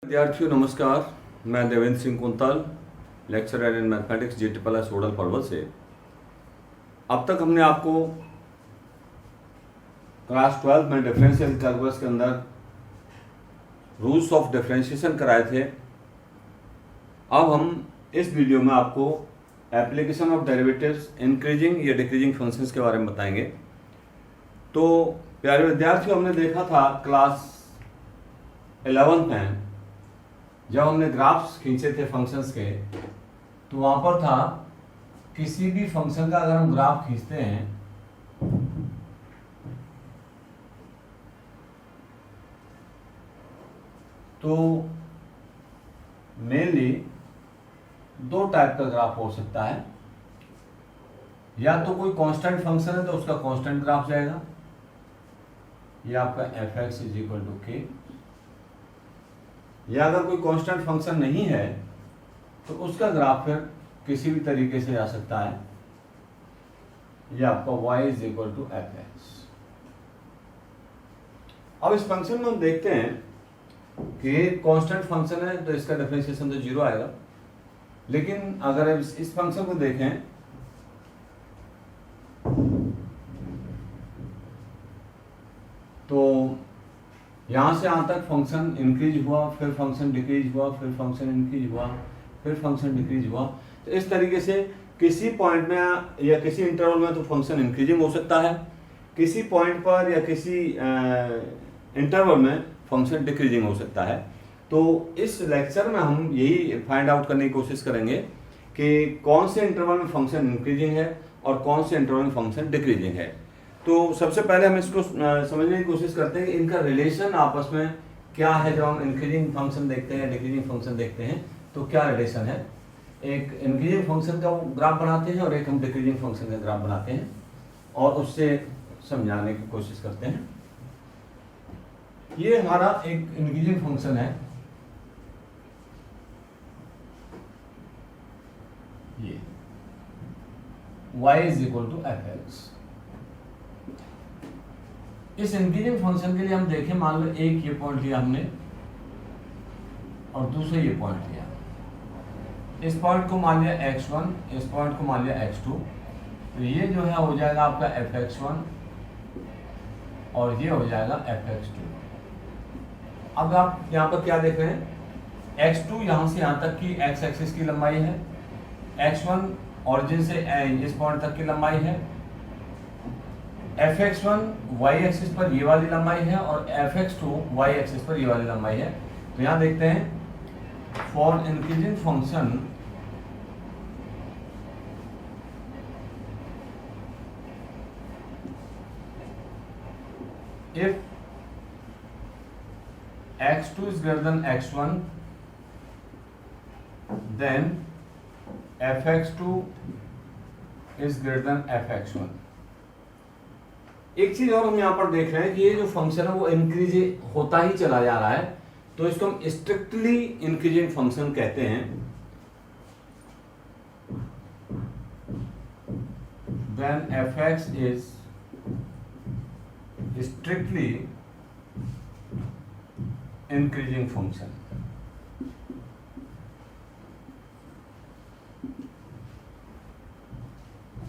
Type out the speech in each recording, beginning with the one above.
विद्यार्थियों नमस्कार, मैं Devendra Singh quintal, lecturer in mathematics GTPLS ओडल परवल से। अब तक हमने आपको क्लास 12 में डिफरेंशियल कैलकुलस के अंदर रूल्स ऑफ डिफरेंशिएशन कराए थे। अब हम इस वीडियो में आपको एप्लीकेशन ऑफ डेरिवेटिव्स इंक्रीजिंग या डिक्रीजिंग फंक्शंस के बारे में बताएंगे। तो प्यारे विद्यार्थियों, हमने देखा था क्लास 11 में जब हमने ग्राफ्स खींचे थे फंक्शंस के, तो वहां पर था किसी भी फंक्शन का अगर हम ग्राफ खींचते हैं तो मेनली दो टाइप का ग्राफ हो सकता है। या तो कोई कांस्टेंट फंक्शन है तो उसका कांस्टेंट ग्राफ जाएगा, या आपका f(x) = k। या अगर कोई कांस्टेंट फंक्शन नहीं है तो उसका ग्राफ फिर किसी भी तरीके से आ सकता है, या आपका y = f(x). अब इस फंक्शन में हम देखते हैं कि कांस्टेंट फंक्शन है तो इसका डिफरेंशिएशन तो 0 आएगा। लेकिन अगर इस फंक्शन को देखें तो यहां से यहां तक फंक्शन इंक्रीज हुआ, फिर फंक्शन डिक्रीज हुआ, फिर फंक्शन इंक्रीज हुआ, फिर फंक्शन डिक्रीज हुआ। तो इस तरीके से किसी पॉइंट में या किसी इंटरवल में तो फंक्शन इंक्रीजिंग हो सकता है, किसी पॉइंट पर या किसी इंटरवल में फंक्शन डिक्रीजिंग हो सकता है। तो इस लेक्चर में हम यही फाइंड आउट करने की कोशिश करेंगे कि कौन से इंटरवल में फंक्शन इंक्रीजिंग है और कौन से इंटरवल में फंक्शन डिक्रीजिंग है। तो सबसे पहले हम इसको समझने की कोशिश करते हैं कि इनका रिलेशन आपस में क्या है। जब हम इंक्रीजिंग फंक्शन देखते हैं, डिक्रीजिंग फंक्शन देखते हैं, तो क्या रिलेशन है। एक इंक्रीजिंग फंक्शन का ग्राफ बनाते हैं और एक हम डिक्रीजिंग फंक्शन का ग्राफ बनाते हैं और उससे समझाने की कोशिश करते हैं। ये हमारा एक इंक्रीजिंग फंक्शन है, ये y = f(x). इस इंक्रीजिंग फंक्शन के लिए हम देखें, मान लो एक ये पॉइंट लिया हमने और दूसरा ये पॉइंट लिया। इस पॉइंट को मान लिया x1, इस पॉइंट को मान लिया x2। तो ये जो है हो जाएगा आपका f(x1) और ये हो जाएगा f(x2). अब आप यहाँ पर क्या देख रहे हैं, x2 यहाँ से यहाँ तक की x एक्सिस की लंबाई है, x1 ऑरिजिन से इस पॉइंट तक की लंबाई है, f(x1) y एक्सिस पर ये वाली लंबाई है और f(x2) y एक्सिस पर ये वाली लंबाई है। तो यहाँ देखते हैं, for increasing function if x2 is greater than x1 then f(x2) is greater than f(x1). एक चीज और हम यहाँ पर देख रहे हैं कि ये जो फंक्शन है वो इंक्रीज होता ही चला जा रहा है, तो इसको हम स्ट्रिक्टली इंक्रीजिंग फंक्शन कहते हैं। When f(x) is strictly increasing function।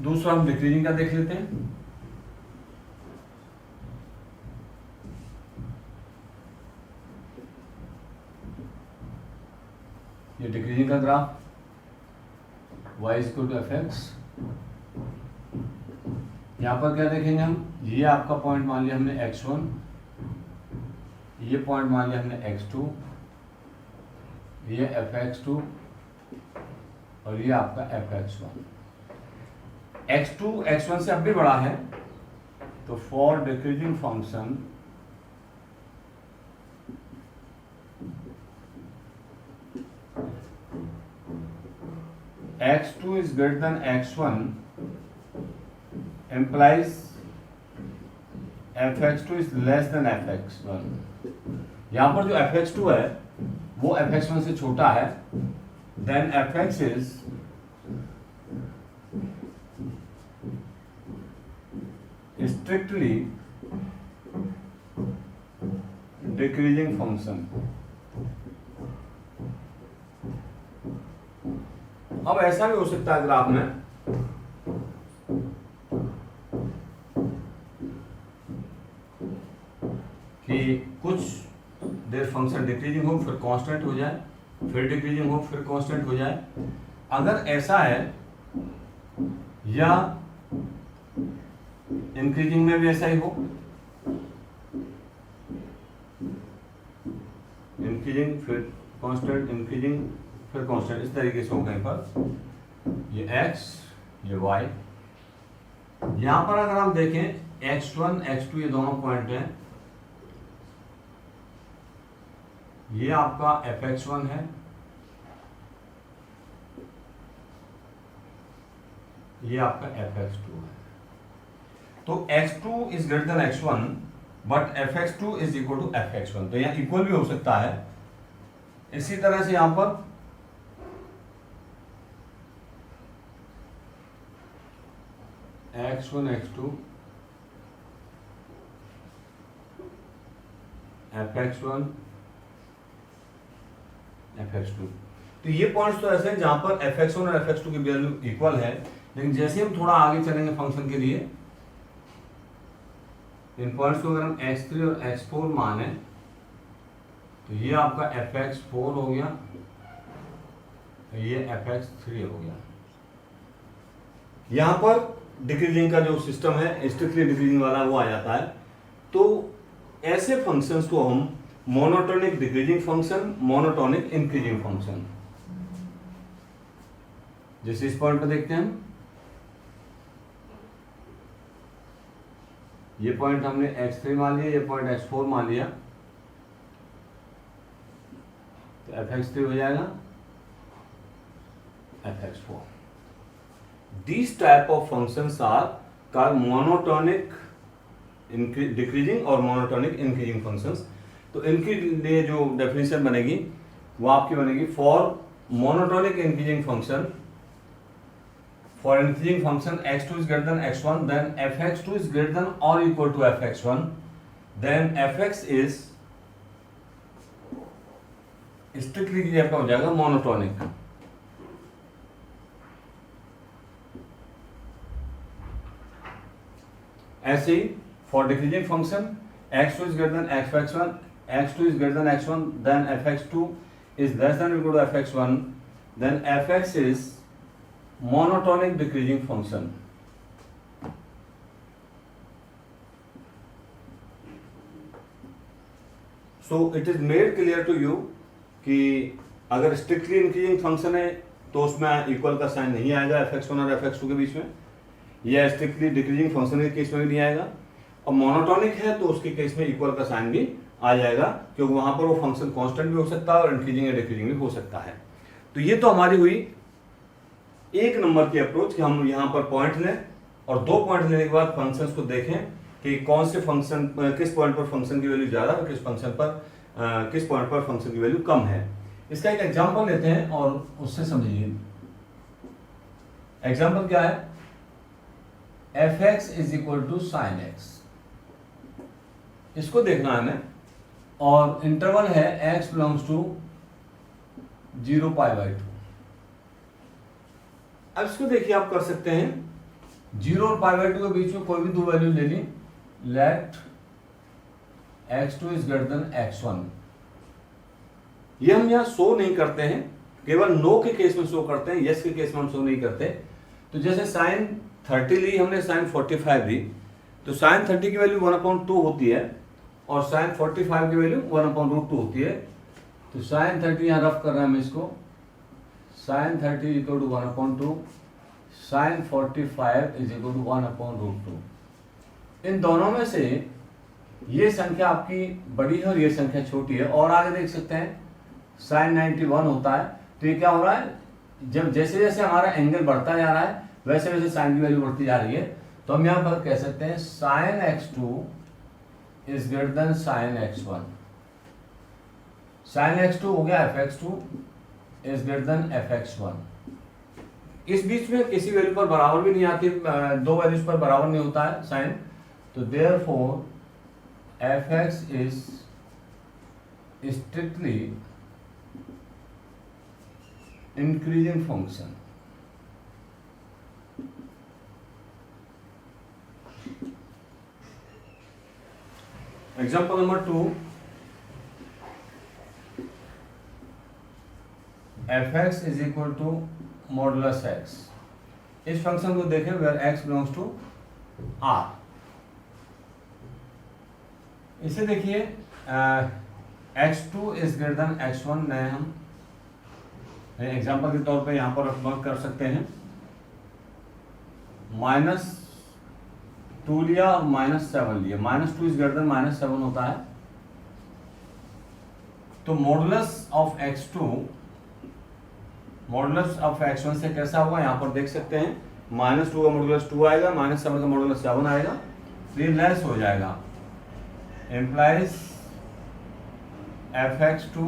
दूसरा हम डिक्रीजिंग का देख लेते हैं। ये डिक्रीजिंग का ग्राफ y = f(x). यहाँ पर क्या देखेंगे हम, ये आपका पॉइंट मान लिया हमने x1, ये पॉइंट मान लिया हमने x2, ये f(x2) और ये आपका f(x1). x2 x1 से अब भी बड़ा है, तो for decreasing function x2 is greater than x1 implies f(x2) is less than f(x1). यहां पर जो f(x2) है वो f(x1) से छोटा है, then f(x) is strictly decreasing function। अब ऐसा भी हो सकता है ग्राफ में कि कुछ देर फंक्शन डिक्रीजिंग हो फिर कांस्टेंट हो जाए, फिर डिक्रीजिंग हो फिर कांस्टेंट हो जाए। अगर ऐसा है, या इंक्रीजिंग में भी ऐसा ही हो, इंक्रीजिंग फिर कांस्टेंट, इंक्रीजिंग फिर कांस्टेंट, इस तरीके से हो कहीं पर ये x ये y। यहां पर अगर हम देखें x1 x2 ये दोनों पॉइंट हैं, ये आपका fx1 है, ये आपका fx2 है। तो x2 is greater than x1 but fx2 is equal to fx1, तो यहां इक्वल भी हो सकता है। इसी तरह से यहां पर x1 x2 fx1 fx2, तो ये पॉइंट्स तो ऐसे हैं जहां पर fx1 और fx2 की वैल्यू इक्वल है। लेकिन जैसे हम थोड़ा आगे चलेंगे फंक्शन के लिए, इन पॉइंट्स को अगर हम x3 और x4 माने तो ये आपका fx4 हो गया, ये fx3 हो गया। यहां पर डिक्रीजिंग का जो सिस्टम है स्ट्रिक्टली डिक्रीजिंग वाला वो आ जाता है। तो ऐसे फंक्शंस को हम monotonic decreasing function, monotonic increasing function, जैसे इस पॉइंट पर देखते हैं हम, ये पॉइंट हमने x3 मान लिया, ये पॉइंट x4 मान लिया, तो fx3 हो जाएगा fx4। These type of functions are called monotonic decreasing और monotonic increasing functions। तो इनके लिए जो डेफिनेशन बनेगी वो आपकी बनेगी, for monotonic increasing function, for increasing function x2 is greater than x1, then fx2 is greater than or equal to fx1, then fx is strictly आपका हो जाएगा मोनोटोनिक। ऐसे ही for decreasing function x2 is greater than fx1, x2 is greater than x1, then fx2 is less than or equal to fx1, then fx is monotonic decreasing function। So it is made clear to you कि अगर strictly increasing function है तो उसमें equal का sign नहीं आएगा fx1 और fx2 के बीच में, या स्ट्रिक्टली डिक्रीजिंग फंक्शन के केस में भी नहीं आएगा, और मोनोटोनिक है तो उसके केस में इक्वल का साइन भी आ जाएगा, क्योंकि वहां पर वो फंक्शन कांस्टेंट भी हो सकता है और इंक्रीजिंग या डिक्रीजिंग भी हो सकता है। तो ये तो हमारी हुई एक नंबर की अप्रोच कि हम यहाँ पर पॉइंट लें और दो पॉइंट लेने के बाद फंक्शंस को देखें कि कौन से फंक्शन, किस पॉइंट पर फंक्शन की वैल्यू ज्यादा और किस पॉइंट पर फंक्शन की वैल्यू कम है। इसका एक एग्जांपल लेते हैं और उससे समझिए। एग्जांपल क्या है, fx is equal to sine x, इसको देखना है हमें, और इंटरवल है x बिलोंग्स टू 0π/2। अब इसको देखिए, आप कर सकते हैं 0 और π/2 के बीच में कोई भी दो वैल्यू ले ली, let x2 is greater than x1। ये हम यहां शो नहीं करते हैं, केवल नो के केस में शो करते हैं, यस के केस में हम शो नहीं करते। तो जैसे साइन 30 ली हमने, साइन 45 ली, तो साइन 30 की वैल्यू 1/2 होती है और साइन 45 की वैल्यू 1/√2 होती है। तो साइन 30 यहां रफ कर रहे हैं हम इसको, sine 30 equal to 1/2, sine 45 is equal to 1/√2। इन दोनों में से ये संख्या आपकी बड़ी है और ये संख्या छोटी है। और आगे देख सकते हैं साइन 91 होता है, तो ये क्या हो रहा है, जब जैसे जैसे हमारा एंगल बढ़ता जा रहा है वैसे वैसे साइन की वैल्यू बढ़ती जा रही है। तो हम यहां पर कह सकते हैं sine x2 is greater than sine x1। साइन x2 हो गया fx2 is greater then fx1। इस बीच में किसी वैल्यू पर बराबर भी नहीं आती, दो वैल्यूज पर बराबर नहीं होता है साइन, तो therefore fx is strictly increasing function. Example number 2, fx is equal to modulus x। इस फंक्शन को देखें where x belongs to r। इसे देखिए x2 is greater than x1 नए हम एग्जाम्पल के तौर पे यहाँ पर वर्क कर सकते हैं। -2 लिया और -7 लिया। -2 इज ग्रेटर देन -7 होता है, तो modulus of x2 modulus of x1 से कैसा होगा यहाँ पर देख सकते हैं। -2 का मॉडुलस 2 आएगा, -7 का मॉडुलस 7 आएगा, तो ये लेस हो जाएगा। implies fx2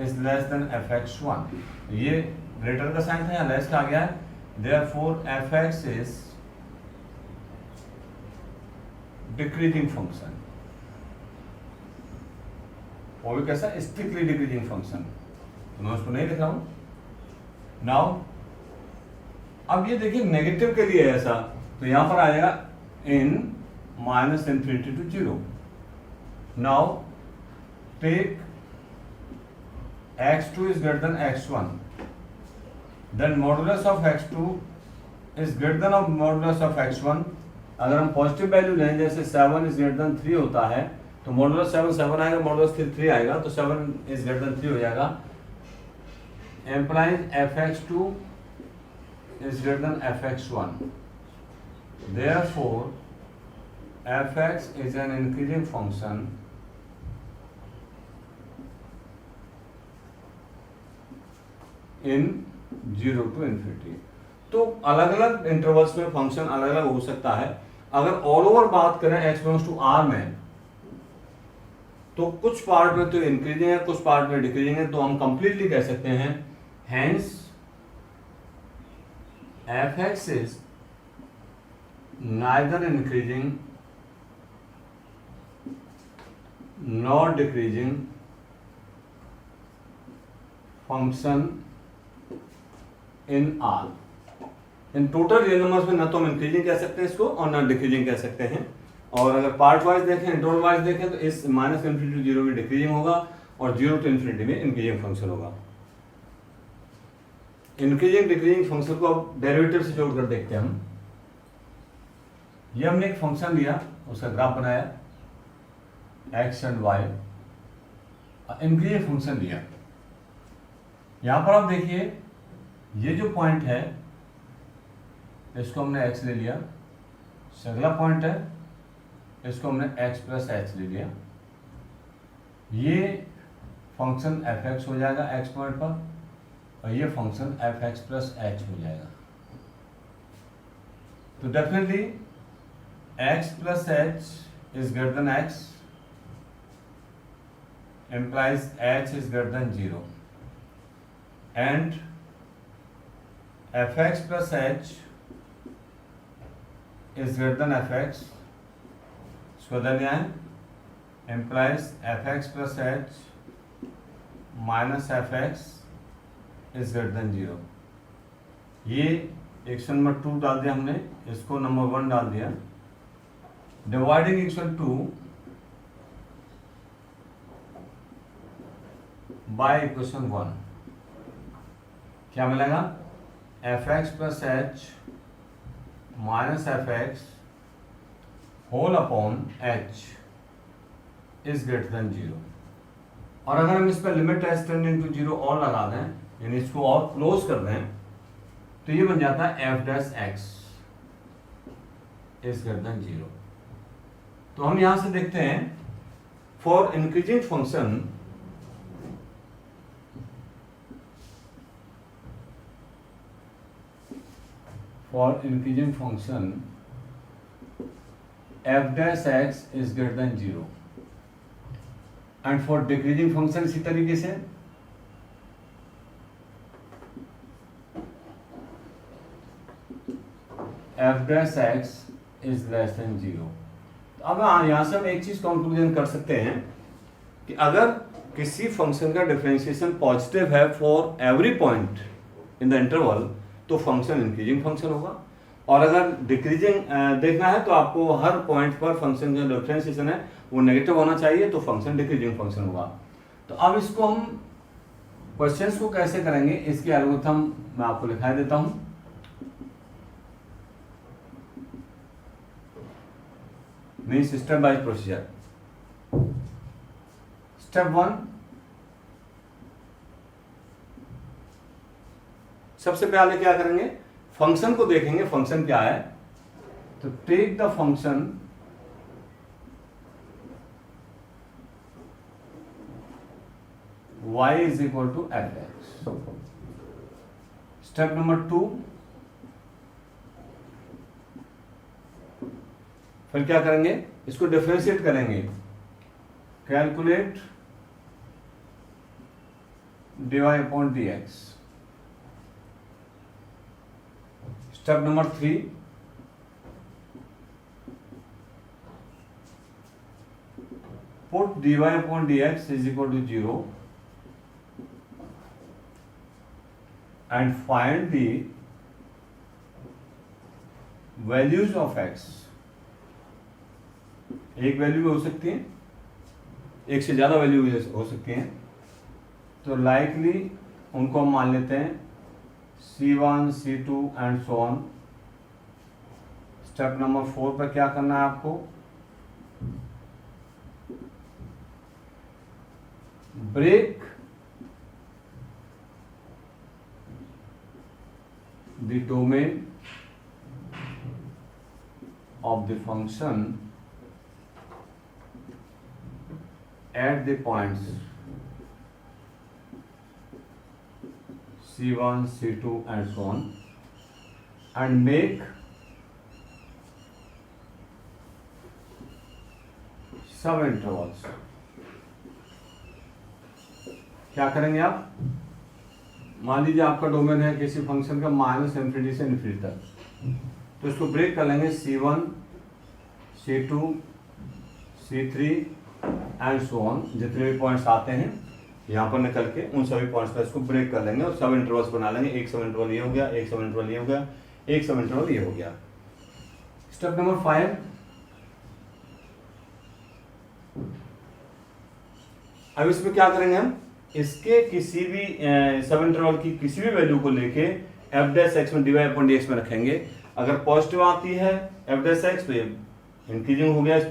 is less than fx1। ये ग्रेटर का साइन था या लेस का आ गया है, therefore fx is decreasing function. वो भी कैसा, स्ट्रिक्टली डिक्रीजिंग फंक्शन। तो मैं उसको नहीं लिख रहा हूं। नाउ अब ये देखिए नेगेटिव के लिए ऐसा, तो यहां पर आएगा इन -∞ to 0। Now take x2 is greater than x1, then modulus of x2 is greater than of modulus of x1। अगर हम पॉजिटिव वैल्यू लें, जैसे 7 is greater than 3 होता है, तो मॉडुलस 7 आएगा, मॉडुलस 3 आएगा, तो 7 is greater than 3 हो जाएगा। implies fx2 is greater than fx1, therefore fx is an increasing function in 0 to ∞। तो अलग अलग इंटरवल्स में फंक्शन अलग अलग हो सकता है। अगर ऑल ओवर बात करें x बिलोंग्स टू r में, तो कुछ पार्ट में तो इंक्रीजिंग है, कुछ पार्ट में डिक्रीजिंग है, तो हम कंप्लीटली कह सकते हैं hence fx is neither increasing not decreasing function in R। In total real numbers में ना तो हम इंक्रीजिंग कह सकते हैं इसको और ना डिक्रीजिंग कह सकते हैं। और अगर पार्ट वाइज देखें, इंटरवल वाइज देखें, तो इस -∞ to 0 में डिक्रीजिंग होगा और 0 to ∞ में इंक्रीजिंग फंक्शन होगा। इंक्रीजिंग डिक्रीजिंग फंक्शन को अब डेरिवेटिव से जोड़कर देखते हैं हम। ये हमने एक फंक्शन लिया, उसका ग्राफ बनाया x and y, increasing function लिया। यहां पर आप देखिए ये जो पॉइंट है इसको हमने x ले लिया, अगला पॉइंट है इसको हमने x प्लस h ले लिया। ये फंक्शन fx हो जाएगा x पॉइंट पर, और ये फंक्शन fx प्लस h हो जाएगा। तो definitely x plus h is greater then x, implies h is greater than 0 and fx plus h is greater than fx। इसको बदल दिया है, implies fx plus h minus fx is greater than 0। ये equation number 2 डाल दिया हमने, इसको number 1 डाल दिया। डिवाइडिंग इक्वेशन 2 बाय इक्वेशन 1 क्या मिलेगा, fx plus h minus fx whole upon h is greater than 0। और अगर हम इस पर लिमिट s टेंडिंग टू 0 और लगा दें, यानी इसको और क्लोज कर दें, तो ये बन जाता है f dash x is greater than 0। तो हम यहां से देखते हैं for increasing function for increasing function f dash x is greater than 0 and for decreasing function इसी तरीके से f dash x is less than 0। अब यहाँ से हम एक चीज कंक्लूजन कर सकते हैं कि अगर किसी फंक्शन का डिफरेंशिएशन पॉजिटिव है for every point in the interval, तो फंक्शन इंक्रीजिंग फंक्शन होगा। और अगर डिक्रीजिंग देखना है तो आपको हर पॉइंट पर फंक्शन का डिफरेंशिएशन है वो नेगेटिव होना चाहिए तो फंक्शन डिक्रीजिंग फंक्शन होगा। तो अब इसको हम क्वेश्चंस को कैसे करेंगे इसके एल्गोरिथम मैं आपको लिखा देता हूं। Means step by procedure. Step 1, सबसे पहले क्या करेंगे, फंक्शन को देखेंगे फंक्शन क्या है। तो take the function y is equal to fx। Step number 2, फिर क्या करेंगे, इसको डिफरेंशिएट करेंगे। Calculate dy upon dx। Step number 3, put dy upon dx is equal to 0 and find the values of x। एक value हो सकती है, एक से ज्यादा वैल्यू हो सकती हैं, तो लाइकली उनको हम मान लेते हैं C1, C2 and so on. Step number 4 पर क्या करना है आपको, break the domain of the function at the points C1, C2 and so on, and make sub intervals। क्या करेंगे आप, मान लीजिए आपका डोमेन है किसी फंक्शन का माइनस इन्फिनिटी से इन्फिनिटी तक, तो इसको ब्रेक कर लेंगे C1, C2, C3 and so on. जितने भी पॉइंट्स आते हैं यहाँ पर निकल के उन सभी पॉइंट्स पर इसको ब्रेक कर लेंगे और सब इंटरवल्स बना लेंगे। एक सब इंटरवल ये हो गया, एक सब इंटरवल ये हो गया, एक सब इंटरवल ये हो गया। स्टेप नंबर 5, अब इसमें क्या करेंगे हम, इसके किसी भी सब इंटरवल की किसी भी वैल्यू को लेके एफ डैश एक्स में dy अपॉन dx में रखेंगे। अगर पॉजिटिव आती है एफ डैश एक्स तो ये इंक्रीजिंग हो गया सब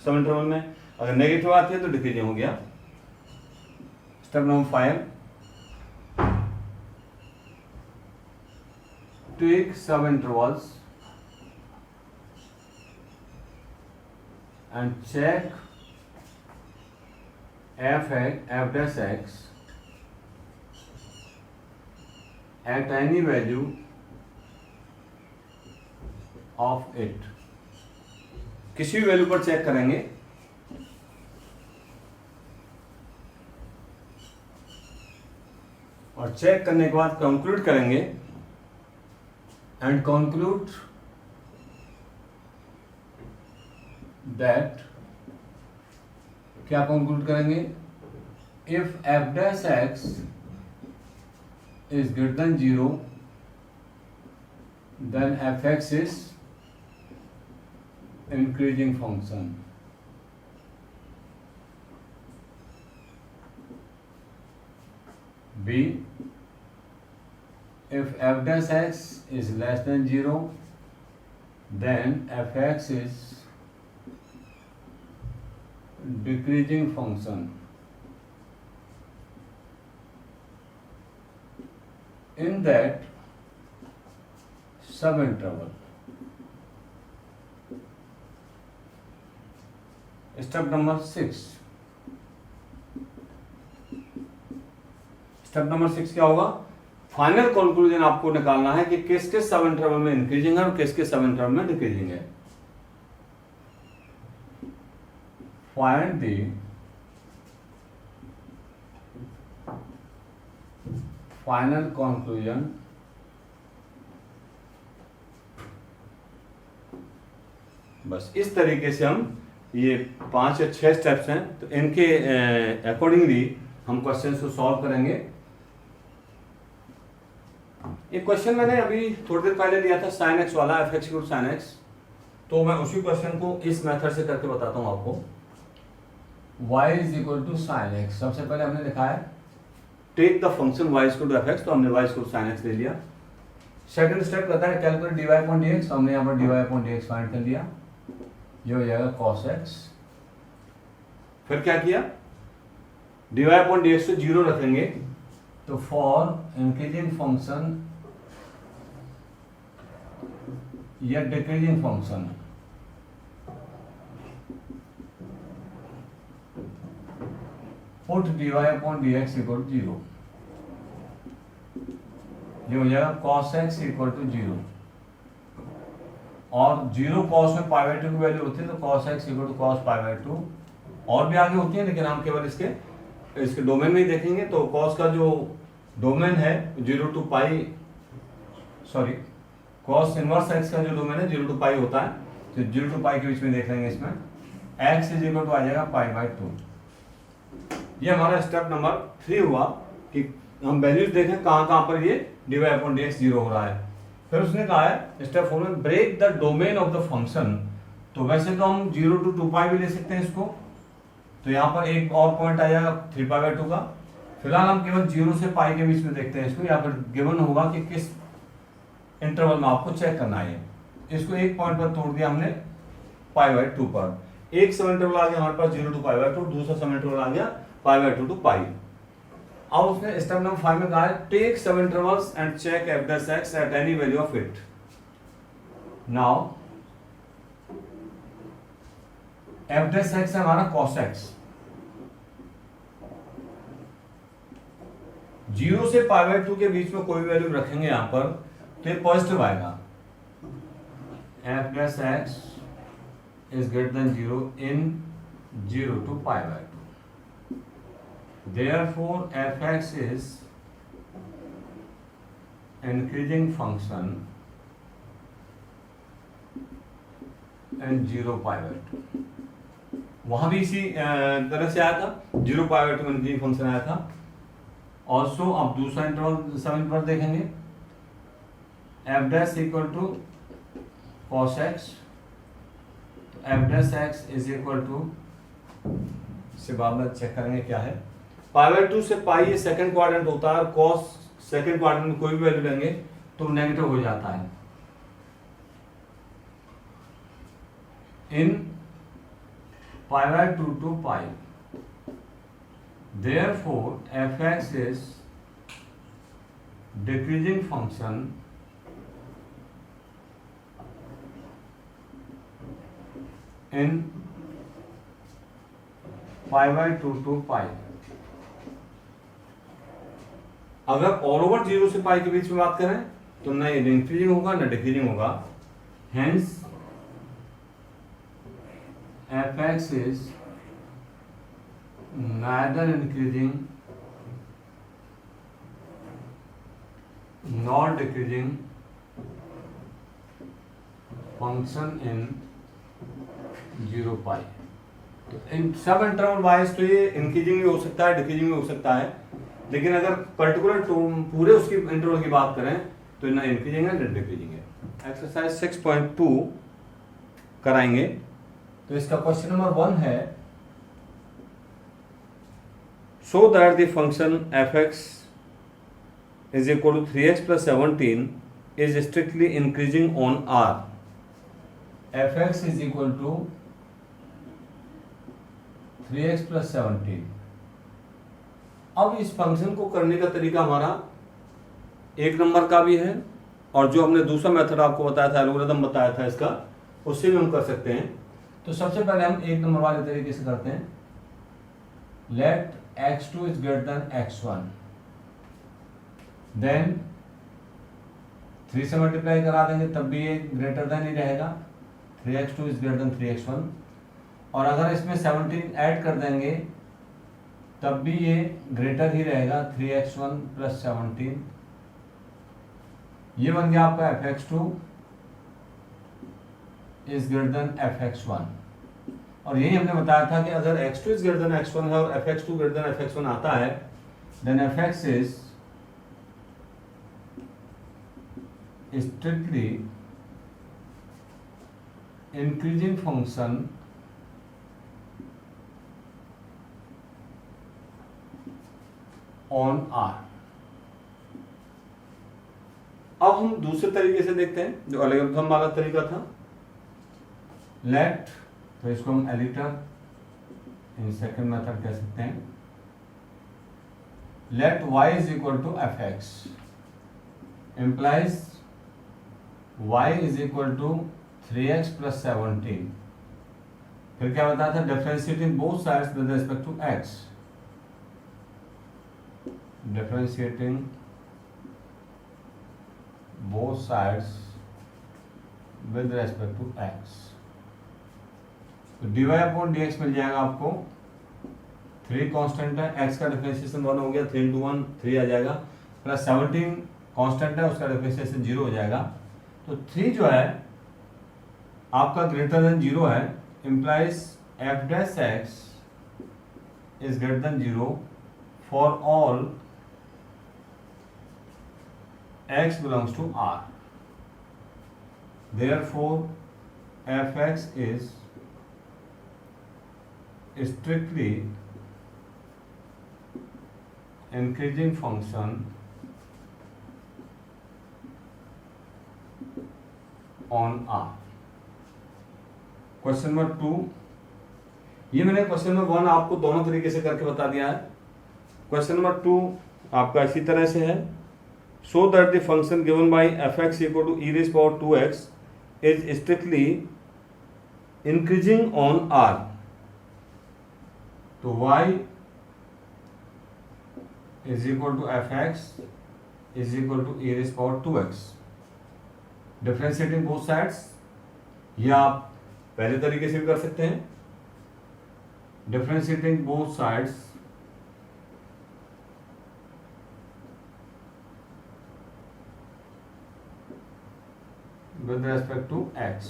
इंटरवल में, अगर नेगेटिव आती है तो डिक्रीजिंग हो गया। स्टेप नंबर 5, टेक सब intervals and check f dash x at any value of it। किसी भी वैल्यू पर चेक करेंगे, और चेक करने के बाद कंक्लूड करेंगे एंड कंक्लूड दैट, क्या कंक्लूड करेंगे, if f dash x is greater than 0 then f x is increasing function. B, if f dash x is less than 0 then fx is decreasing function। in that sub interval। Step number 6, step number 6 क्या होगा, final conclusion आपको निकालना है कि किस किस सब interval में इंक्रीजिंग है और किस किस सब इंटरवल में डिक्रीजिंग है। फाइंड द फाइनल कंक्लूजन बस इस तरीके से हम ये 5 या 6 स्टेप्स हैं, तो इनके अकॉर्डिंगली हम क्वेश्चन को सॉल्व करेंगे। एक क्वेश्चन मैंने अभी थोड़ी देर पहले लिया था sin x वाला, f(x = sin x), तो मैं उसी क्वेश्चन को इस मेथड से करके बताता हूं आपको। y is equal to sine x. सबसे पहले हमने लिखा है take the function y equal to f x, तो हमने y equal to sine x ले लिया। सेकंड स्टेप कहता है कैलकुलेट dy अपॉन dx, हमने यहाँ पर dy अपॉन dx फाइंड कर लिया, ये हो जाएगा cos x। फिर क्या किया, dy अपॉन dx से जीरो रखेंगे, तो फॉर इंक्रीजिंग फंक्शन या decreasing function put dy upon dx equal to zero, ये हो जाएगा cos x equal to zero. और जीरो कॉस में पाई बाई टू की वैल्यू होती है, तो cos x equal to cos pi by two. और भी आगे होती है, लेकिन हम केवल इसके डोमेन में ही देखेंगे। तो cos का जो डोमेन है zero to pi, sorry cos inverse x का जो डोमेन है जीरो टू पाई होता है, तो जीरो टू पाई के बीच में देख लेंगे। इसमें x इज इक्वल टू आ जाएगा पाई बाई टू। ये हमारा स्टेप नंबर 3 हुआ कि हम वैल्यूज देखें कहाँ पर ये dy अपॉन dx जीरो हो रहा है। फिर उसने कहा है स्टेप 4 में break the domain of the function. तो वैसे तो हम जीरो टू टू पाई भी ले सकते हैं इसको, तो यहाँ पर एक और पॉइंट आ जाएगा 3 पाई बाई टू का। फिलहाल हम केवल जीरो से पाई के बीच में देखते हैं इसको। यहाँ पर गिवन होगा कि किस इंटरवल में आपको चेक करना है। इसको एक पॉइंट पर तोड़ दिया हमने पाई बाई टू पर। एक सब इंटरवल आ गया हमारे पास zero to pi by two, दूसरा सब इंटरवल आ गया pi by two two pi. अब उसने स्टेप नंबर 5 में कहा है टेक सब intervals and check f dash x at any value of it. Now f dash x है हमारा cos x, जीरो से पाई बाई टू के बीच में कोई वैल्यू रखेंगे यहां पर, तो ये पॉजिटिव आएगा। F dash x is greater than zero in zero to pi by two. Therefore, f(x) is increasing function and 0 pi by 2। वहां भी इसी तरह से आया था, 0 pi by 2 इंक्रीजिंग फंक्शन आया था। ऑल्सो अब दूसरा इंटरवल सब इंटरवल देखेंगे, f dash equal to cos x, f dash x is equal to, से बाद में चेक करेंगे क्या है, पाई बाई टू से पाई ये सेकंड क्वाड्रेंट होता है, और cos सेकंड क्वाड्रेंट में कोई भी वैल्यू लेंगे तो नेगेटिव हो जाता है। In pi by two two pi, therefore f x is decreasing function in pi by two two pi. अगर ऑल ओवर जीरो से पाई के बीच में बात करें तो न इंक्रीजिंग होगा न डिक्रीजिंग होगा। Hence F x is neither increasing not decreasing function in zero पाई। तो इन सब इंटरवल वाइज तो ये इंक्रीजिंग भी हो सकता है, डिक्रीजिंग भी हो सकता है, लेकिन अगर पर्टिकुलर पूरे उसकी इंटरवल की बात करें तो ना इंक्रीजिंग है ना डिक्रीजिंग है। एक्सरसाइज 6.2 कराएंगे। तो इसका क्वेश्चन नंबर 1 है, so that the function f x is equal to 3x plus 17 is strictly increasing on R. F x is equal to 3x plus 17। अब इस फंक्शन को करने का तरीका हमारा एक नंबर का भी है, और जो हमने दूसरा मेथड आपको बताया था, एल्गोरिथम बताया था इसका, उससे भी हम कर सकते हैं। तो सबसे पहले हम एक नंबर वाले तरीके से करते हैं। Let x2 is greater than x1, then 3 से मल्टीप्लाई करा देंगे तब भी ये ग्रेटर देन ही रहेगा, 3x2 is greater then 3x1। और अगर इसमें 17 ऐड कर देंगे तब भी ये ग्रेटर ही रहेगा, 3x1 प्लस 17। ये बन गया आपका fx2 is greater then fx1। और यही हमने बताया था कि अगर x2 is greater than x1 है और fx2 ग्रेटर देन fx1 आता है, then fx is strictly increasing function on R. अब हम दूसरे तरीके से देखते हैं जो एल्गोरिथम वाला तरीका था। लेट, तो इसको हम एडिटर इन सेकंड मेथड कह सकते हैं। Let y is equal to f x implies y is equal to 3x plus 17। फिर क्या बताया था, differentiating both sides with respect to x, differentiating both sides with respect to x। तो dy upon dx मिल जाएगा आपको, 3 constant है, x का डिफरेंशिएशन 1 हो गया, 3 इंटू 1 3 आ जाएगा, प्लस 17 कांस्टेंट है, उसका डिफरेंशिएशन 0 हो जाएगा। तो 3 जो है आपका ग्रेटर देन 0 है, implies f dash x is greater than 0 for all x belongs to R. Therefore, fx is strictly increasing function on R. Question number 2, ये मैंने क्वेश्चन नंबर 1 आपको दोनों तरीके से करके बता दिया है। क्वेश्चन नंबर 2 आपका इसी तरह से है, so that the function given by f x equal to e raise power 2x is strictly increasing on R. तो y is equal to f x is equal to e raise power 2x, differentiating both sides, या आप पहले तरीके से भी कर सकते हैं, differentiating both sides with respect to x,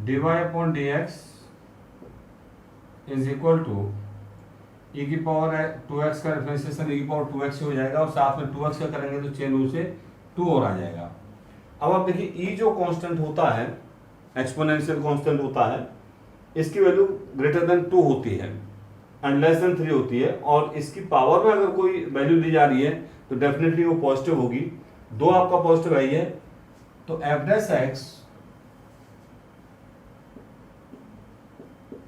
dy upon dx is equal to e की पावर 2x का डिफरेंशिएशन e की पावर 2x हो जाएगा, और साथ में 2x का करेंगे तो चेन रूल से 2 और आ जाएगा। अब आप देखिए e जो कांस्टेंट होता है, एक्सपोनेंशियल कांस्टेंट होता है, इसकी वैल्यू ग्रेटर देन 2 होती है एंड लेस देन 3 होती है, और इसकी पावर में अगर कोई वैल्यू दी जा रही है तो डेफिनेटली वो पॉजिटिव होगी। 2 आपका पॉजिटिव आई है, तो F dash x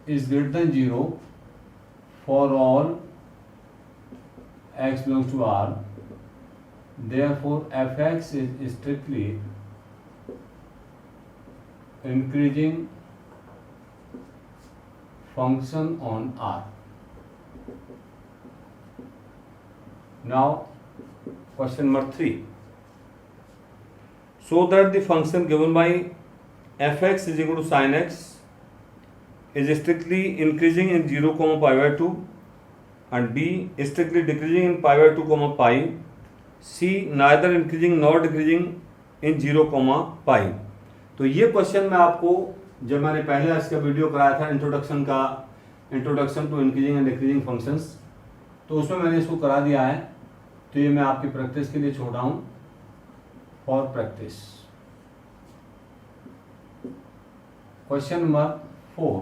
is greater than 0 for all x belongs to R, therefore fx is strictly increasing function on R. Now question number 3, so that the function given by fx is equal to sin x is strictly increasing in 0, pi by 2, and b strictly decreasing in pi by 2, pi, c neither increasing nor decreasing in 0, pi। तो ये question मैं आपको जब मैंने पहले इसका video कराया था introduction to increasing and decreasing functions, तो उसमें मैंने इसको करा दिया है। तो ये मैं आपकी प्रैक्टिस के लिए छोड़ रहा हूँ, for practice. Question number 4,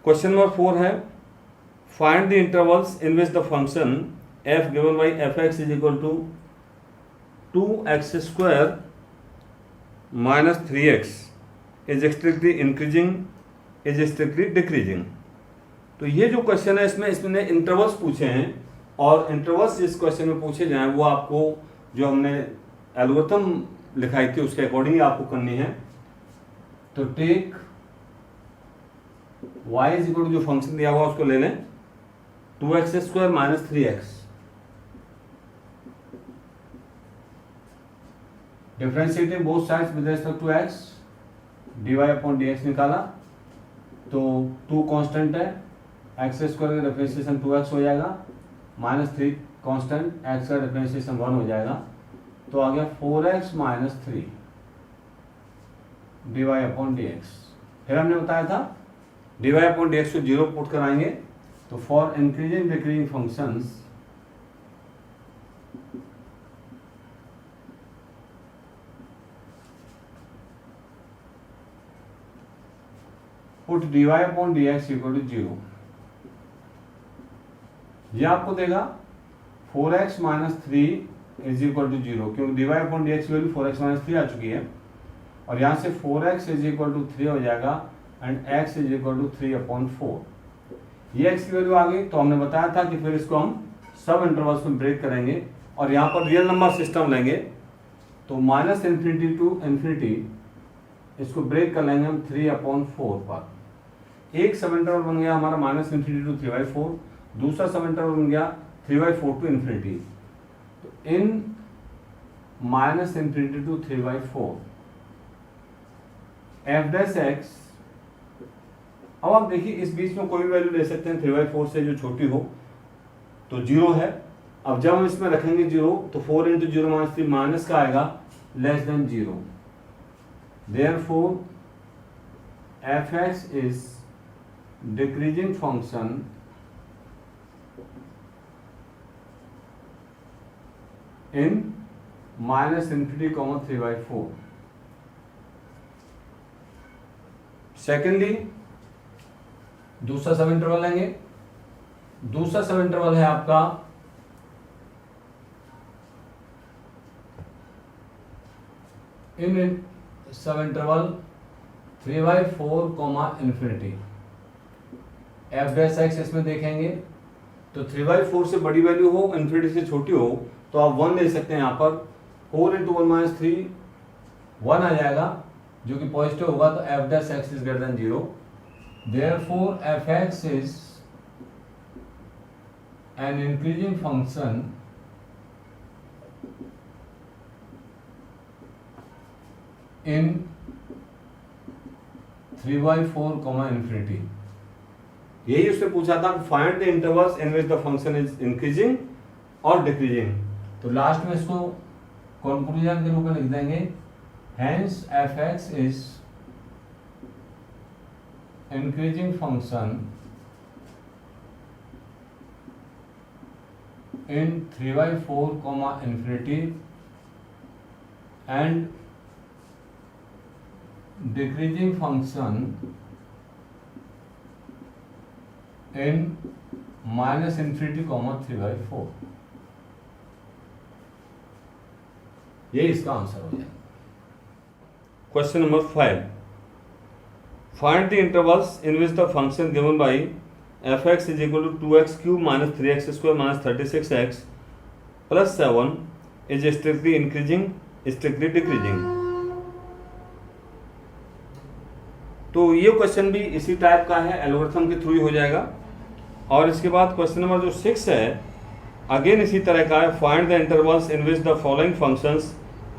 question number 4 है, find the intervals in which the function f given by f x is equal to 2x square minus 3x is strictly increasing is strictly decreasing. तो ये जो question है इसमें intervals पूछे हैं, और intervals जिस क्वेश्चन में पूछे जाएं वो आपको जो हमने एल्गोरिथम लिखाई थी उसके अकॉर्डिंग आपको करनी है। तो take y is equal to जो फंक्शन दिया हुआ उसको ले लें, 2x square minus 3x, differentiating both sides with respect to x, dy upon dx निकाला, तो 2 कांस्टेंट है, x स्क्वायर का डिफरेंशिएशन 2x हो जाएगा, माइनस 3 कांस्टेंट, x का डिफरेंशिएशन 1 हो जाएगा, तो आ गया 4x minus 3 dy upon dx। फिर हमने बताया था dy अपॉन dx को 0 पुट कराएंगे, तो for increasing decreasing functions put dy upon dx equal to 0, ये आपको देगा 4x minus 3 is equal to 0, क्योंकि dy अपॉन डी एक्स की वैल्यू 4x माइनस 3 आ चुकी है, और यहाँ से 4x इज इक्वल टू 3 हो जाएगा and x is equal to 3 upon 4। ये x की वैल्यू आ गई, तो हमने बताया था कि फिर इसको हम सब इंटरवल्स में ब्रेक करेंगे और यहाँ पर रियल नंबर सिस्टम लेंगे, तो माइनस इन्फिनिटी टू इन्फिनिटी इसको ब्रेक कर लेंगे हम 3 अपॉन 4 पर। एक सब इंटरवल बन गया हमारा माइनस इन्फिनिटी टू 3/4, दूसरा सब इंटरवल बन गया 3/4 टू इन्फिनिटी। तो in minus infinity to 3/4 f dash x, अब आप देखिए इस बीच में कोई भी वैल्यू ले सकते हैं, 3/4 से जो छोटी हो तो 0 है। अब जब हम इसमें रखेंगे 0 तो 4 इंटू 0 माइनस 3 माइनस का आएगा less than 0, therefore f(x) is decreasing function in minus infinity comma 3/4। Secondly दूसरा सब इंटरवल लेंगे, दूसरा सब इंटरवल है आपका in sub interval 3/4 comma infinity. F dash x इसमें देखेंगे तो 3/4 से बड़ी वैल्यू हो, इन्फिनिटी से छोटी हो, तो आप 1 ले सकते हैं। यहाँ पर 4 इंटू 1 माइनस 3 1 आ जाएगा, जो कि पॉजिटिव होगा, तो F dash x is greater than 0, therefore f x is an increasing function in 3/4 comma infinity. यही उसने पूछा था, find the intervals in which the function is increasing और डिक्रीजिंग। तो लास्ट में इसको कंक्लूजन के रूप में लिख देंगे, hence F x is increasing function in 3/4 comma infinity and decreasing function in minus infinity comma 3/4। ये इसका आंसर हो जाएगा। Question number 5, find the intervals in which the function given by f(x) is equal to 2x³ minus 3x² minus 36x plus 7 is strictly increasing strictly decreasing. तो ये question भी इसी type का है, एल्गोरिथम के थ्रू ही हो जाएगा। और इसके बाद क्वेश्चन नंबर जो 6 है, अगेन इसी तरह का है, find the intervals in which the following functions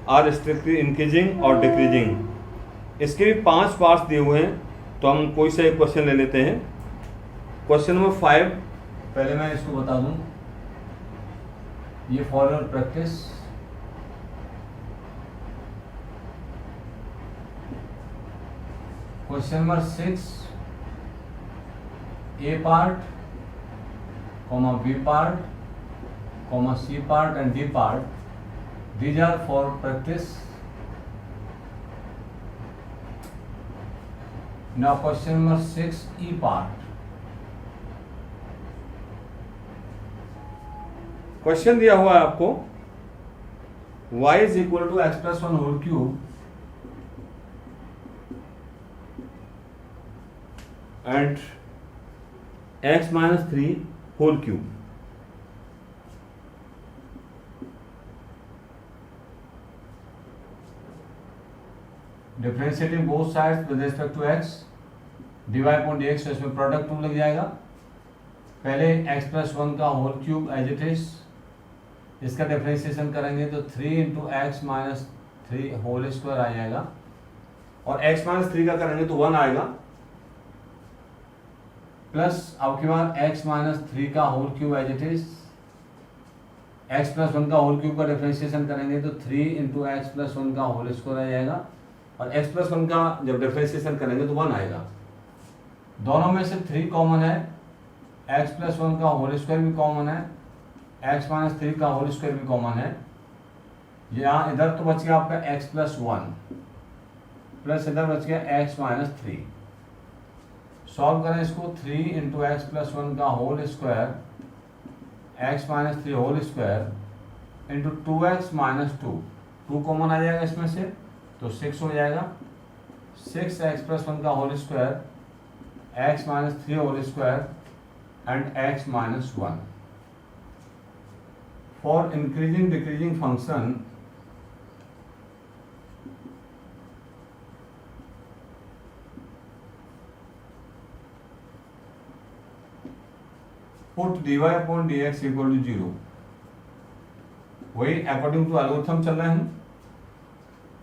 are strictly increasing और डिक्रीजिंग। इसके भी 5 पार्ट्स दिए हुए हैं, तो हम कोई सा एक क्वेश्चन ले लेते हैं। क्वेश्चन नंबर 5, पहले मैं इसको बता दूं, ये for your practice. Question number 6, A part comma B part comma C part and D part, these are for practice। Now question number 6, E part। Question दिया हुआ है आपको, y is equal to x plus 1 whole cube and x minus 3 whole cube। Differentiating both sides with respect to x, dy upon dx, तो इसमें product to लग जाएगा। पहले x plus 1 का whole cube as it is, इसका differentiation करेंगे तो 3 into x minus 3 whole square आ जाएगा, और x माइनस 3 का करेंगे तो 1 आएगा, प्लस अब के बाद x माइनस 3 का whole cube as it is, x plus 1 का होल क्यूब का डिफरेंशिएशन करेंगे तो 3 इंटू एक्स प्लस 1 का होल स्क्वायर आ जाएगा, और x प्लस 1 का जब डिफरेंशिएशन करेंगे तो 1 आएगा। दोनों में से 3 कॉमन है, x प्लस 1 का होल स्क्वायर भी कॉमन है, x माइनस 3 का होल स्क्वायर भी कॉमन है। यहाँ इधर तो बच गया आपका x प्लस 1 प्लस इधर बच गया x माइनस 3। सॉल्व करें इसको, 3 इंटू एक्स प्लस 1 का whole square x minus three whole square into two x minus two common आ जाएगा इसमें से, तो 6 हो जाएगा। 6x प्लस 1 का whole square x minus three whole square and x minus 1। For increasing decreasing function put dy upon dx equal to 0। वही according to algorithm चल रहे हैं हम।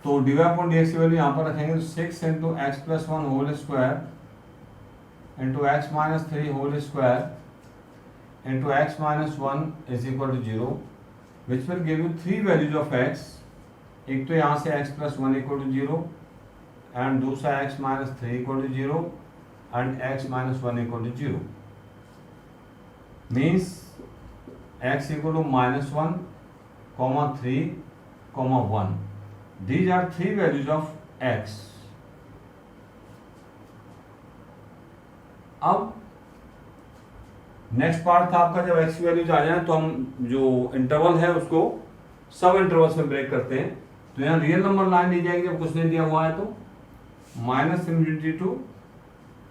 तो dy अपॉन dx की वैल्यू यहाँ पर रखेंगे, तो 6 into x plus 1 whole square into x minus three whole square into x minus 1 is equal to 0, which will give you three values of x। एक तो यहाँ से x plus 1 equal to 0 and दूसरा x minus three equal to 0 and x minus 1 equal to 0। Means x equal to -1, -3, -1। These are three values of x। अब next part था आपका, जब x की वैल्यूज आ जाए तो हम जो इंटरवल है उसको सब इंटरवल्स में ब्रेक करते हैं। तो यहाँ रियल नंबर लाइन दी जाएगी जब कुछ नहीं दिया हुआ है, तो -∞ टू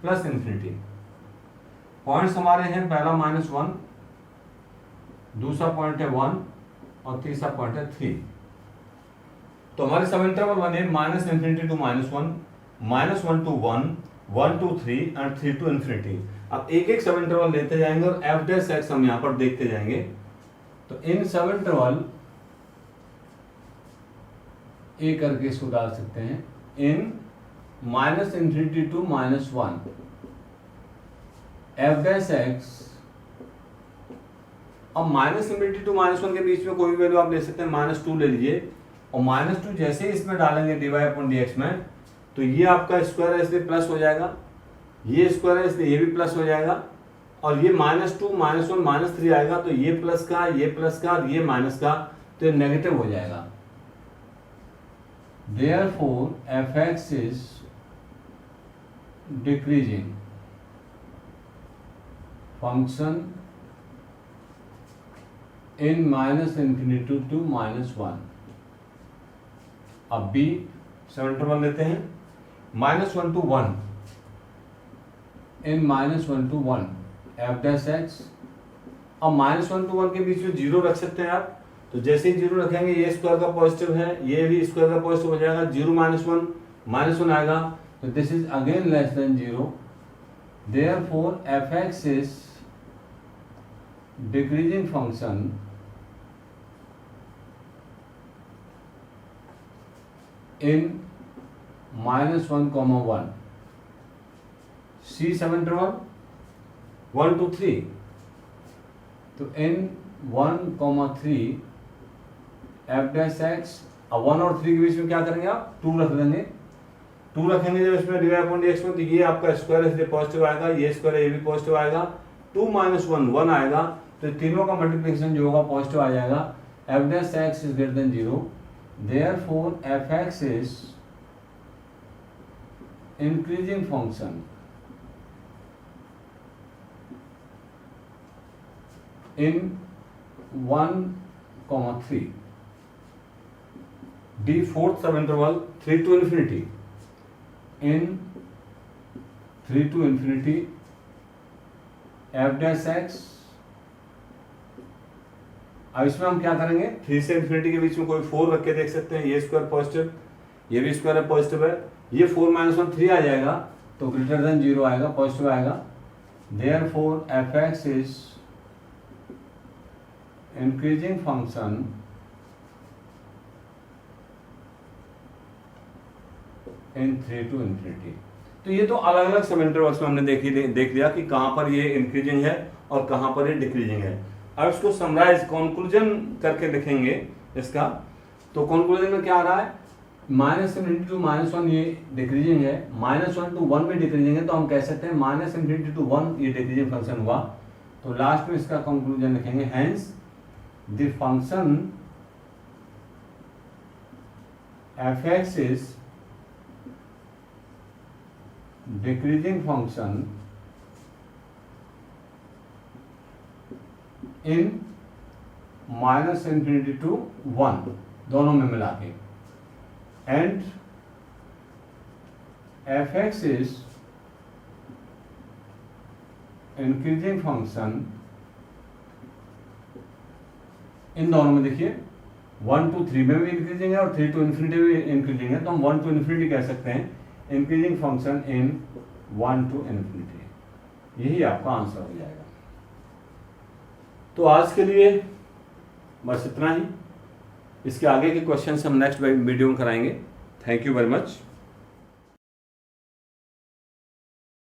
+∞। पॉइंट्स हमारे हैं, पहला -1, दूसरा पॉइंट है 1 और तीसरा पॉइंट है 3। तो हमारे सब इंटरवल बने -∞ to -1, -1 to 1, 1 to 3 and 3 to ∞। अब एक एक सब इंटरवल लेते जाएंगे और f डैश x हम यहाँ पर देखते जाएंगे। तो इन सब इंटरवल ए करके इसको डाल सकते हैं, इन -∞ टू -1 f डैश x। अब -∞ टू -1 के बीच में कोई भी वैल्यू आप ले सकते हैं, -2 ले लीजिए, और -2 जैसे ही इसमें डालेंगे dy अपॉन dx में, तो ये आपका स्क्वायर है इसलिए प्लस हो जाएगा, ये स्क्वायर है इसलिए ये भी प्लस हो जाएगा, और ये -2 -1 -3 आएगा, तो ये प्लस का, ये प्लस का और ये माइनस का, तो ये नेगेटिव हो जाएगा। Therefore fx is decreasing function in -∞ to -1। अब b सब इंटरवल लेते हैं, -1 to 1 in -1 to 1 f dash x। अब -1 to 1 के बीच में 0 रख सकते हैं आप, तो जैसे ही 0 रखेंगे ये स्क्वायर का पॉजिटिव है, ये भी स्क्वायर का पॉजिटिव हो जाएगा, 0 -1 आएगा, तो this is again less than 0। Therefore fx is decreasing function in -1, 1। C सब इंटरवल 1 to 3, तो इन 1, 3 f डैश x। अब 1 और 3 के बीच में क्या करेंगे आप, 2 रख देंगे। 2 रखेंगे जब इसमें dy अपॉन dx में, तो ये आपका स्क्वायर है इसलिए पॉजिटिव आएगा, ये स्क्वायर है ये भी पॉजिटिव आएगा, 2 -1 1 आएगा, तो तीनों का मल्टीप्लिकेशन जो होगा पॉजिटिव आ जाएगा। f dash x is greater than 0, therefore fx is increasing function in 1, 3। D fourth सब interval 3 to infinity in 3 to infinity f dash x। अब इसमें हम क्या करेंगे, 3 से इन्फिनिटी के बीच में कोई 4 रख के देख सकते हैं, ये स्क्वायर पॉजिटिव, ये भी स्क्वायर है पॉजिटिव है, ये 4 -1 3 आ जाएगा, तो ग्रेटर देन 0 आएगा, पॉजिटिव आएगा। Therefore fx is increasing function in 3 to infinity। तो ये तो अलग अलग सब इंटरवल्स में हमने देख लिया कि कहाँ पर ये इंक्रीजिंग है और कहाँ पर ये डिक्रीजिंग है। अब इसको समराइज कंक्लूजन करके लिखेंगे इसका, तो कंक्लूजन में क्या आ रहा है, -∞ to -1 ये डिक्रीजिंग है, -1 to 1 भी डिक्रीजिंग है, तो हम कह सकते हैं -∞ to 1 ये डिक्रीजिंग फंक्शन हुआ। तो लास्ट में इसका कंक्लूजन लिखेंगे, hence the function fx is decreasing function in -∞ to 1 दोनों में मिला के, and f(x) is increasing function. इन दोनों में देखिए 1 to 3 में भी इंक्रीजिंग है और 3 to इन्फिनिटी भी इंक्रीजिंग है, तो हम 1 to इन्फिनिटी कह सकते हैं, increasing function in 1 to infinity. यही आपका आंसर हो जाएगा। तो आज के लिए बस इतना ही। इसके आगे के क्वेश्चन हम नेक्स्ट वीडियो में कराएंगे। Thank you very much.